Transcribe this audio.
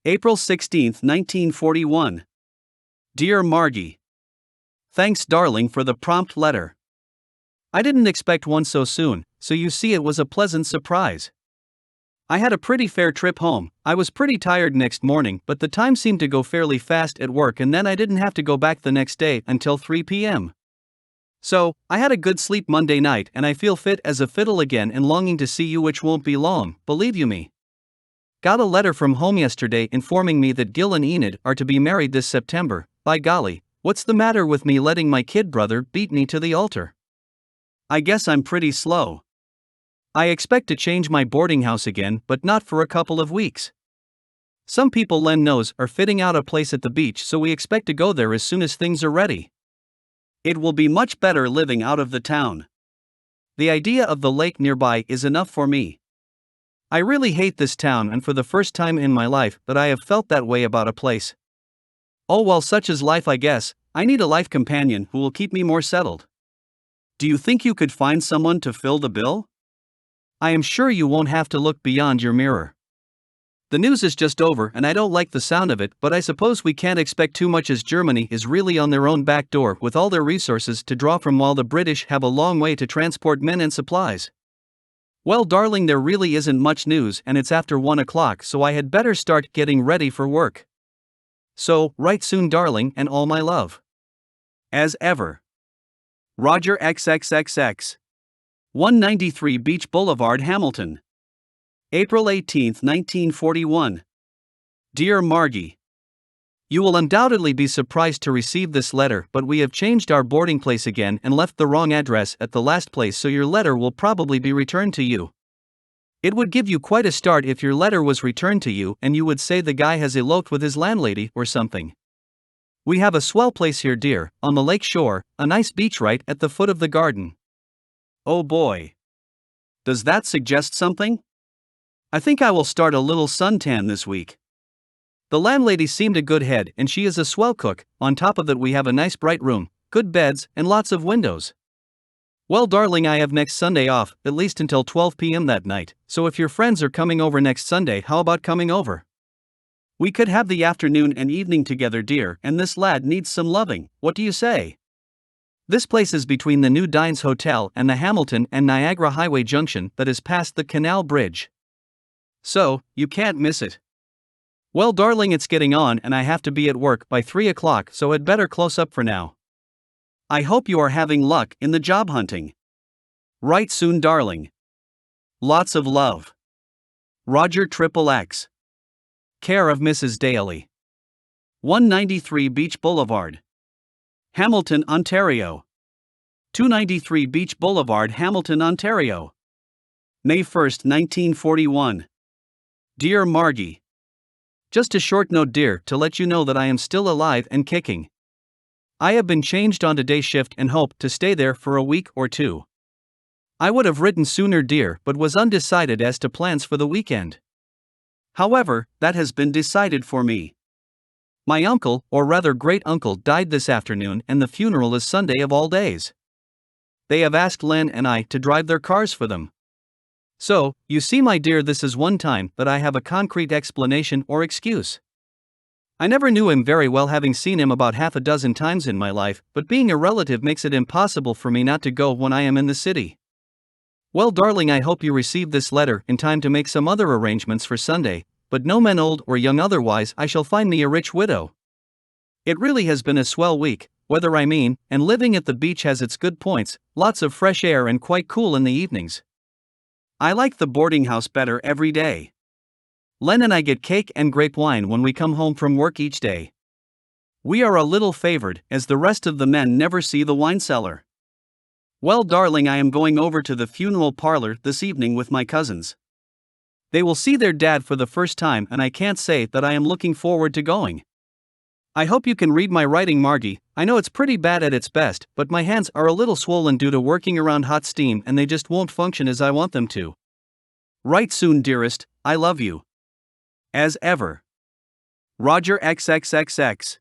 April 16, 1941. Dear Margie. Thanks, darling, for the prompt letter. I didn't expect one so soon, so you see it was a pleasant surprise. I had a pretty fair trip home. I was pretty tired next morning, but the time seemed to go fairly fast at work, and then I didn't have to go back the next day until 3 p.m. So, I had a good sleep Monday night, and I feel fit as a fiddle again and longing to see you, which won't be long, believe you me. Got a letter from home yesterday informing me that Gil and Enid are to be married this September. By golly, what's the matter with me letting my kid brother beat me to the altar? I guess I'm pretty slow. I expect to change my boarding house again, but not for a couple of weeks. Some people Len knows are fitting out a place at the beach, so we expect to go there as soon as things are ready. It will be much better living out of the town. The idea of the lake nearby is enough for me. I really hate this town, and for the first time in my life that I have felt that way about a place. Oh well, such is life, I guess. I need a life companion who will keep me more settled. Do you think you could find someone to fill the bill? I am sure you won't have to look beyond your mirror. The news is just over and I don't like the sound of it, but I suppose we can't expect too much as Germany is really on their own back door with all their resources to draw from, while the British have a long way to transport men and supplies. Well, darling, there really isn't much news, and it's after 1 o'clock, so I had better start getting ready for work. So, write soon, darling, and all my love. As ever. Roger XXXX. 193 Beach Boulevard, Hamilton. April 18, 1941. Dear Margie. You will undoubtedly be surprised to receive this letter, but we have changed our boarding place again and left the wrong address at the last place, so your letter will probably be returned to you. It would give you quite a start if your letter was returned to you and you would say the guy has eloped with his landlady or something. We have a swell place here, dear, on the lake shore, a nice beach right at the foot of the garden. Oh boy. Does that suggest something? I think I will start a little suntan this week. The landlady seemed a good head, and she is a swell cook. On top of that, we have a nice bright room, good beds, and lots of windows. Well, darling, I have next Sunday off, at least until 12 p.m. that night, so if your friends are coming over next Sunday, how about coming over? We could have the afternoon and evening together, dear, and this lad needs some loving. What do you say? This place is between the New Dines Hotel and the Hamilton and Niagara Highway junction that is past the Canal Bridge. So, you can't miss it. Well, darling, it's getting on and I have to be at work by 3 o'clock, so I'd better close up for now. I hope you are having luck in the job hunting. Write soon, darling. Lots of love. Roger XXX. Care of Mrs. Daly. 193 Beach Boulevard, Hamilton, Ontario. 293 Beach Boulevard, Hamilton, Ontario. May 1, 1941. Dear Margie. Just a short note, dear, to let you know that I am still alive and kicking. I have been changed onto day shift and hope to stay there for a week or two. I would have written sooner, dear, but was undecided as to plans for the weekend. However, that has been decided for me. My uncle, or rather great-uncle, died this afternoon, and the funeral is Sunday of all days. They have asked Len and I to drive their cars for them. So, you see, my dear, this is one time that I have a concrete explanation or excuse. I never knew him very well, having seen him about half a dozen times in my life, but being a relative makes it impossible for me not to go when I am in the city. Well, darling, I hope you receive this letter in time to make some other arrangements for Sunday, but no men old or young, otherwise I shall find me a rich widow. It really has been a swell week, weather I mean, and living at the beach has its good points, lots of fresh air and quite cool in the evenings. I like the boarding house better every day. Len and I get cake and grape wine when we come home from work each day. We are a little favored, as the rest of the men never see the wine cellar. Well, darling, I am going over to the funeral parlor this evening with my cousins. They will see their dad for the first time, and I can't say that I am looking forward to going. I hope you can read my writing, Margie. I know it's pretty bad at its best, but my hands are a little swollen due to working around hot steam and they just won't function as I want them to. Write soon, dearest, I love you. As ever. Roger XXXX.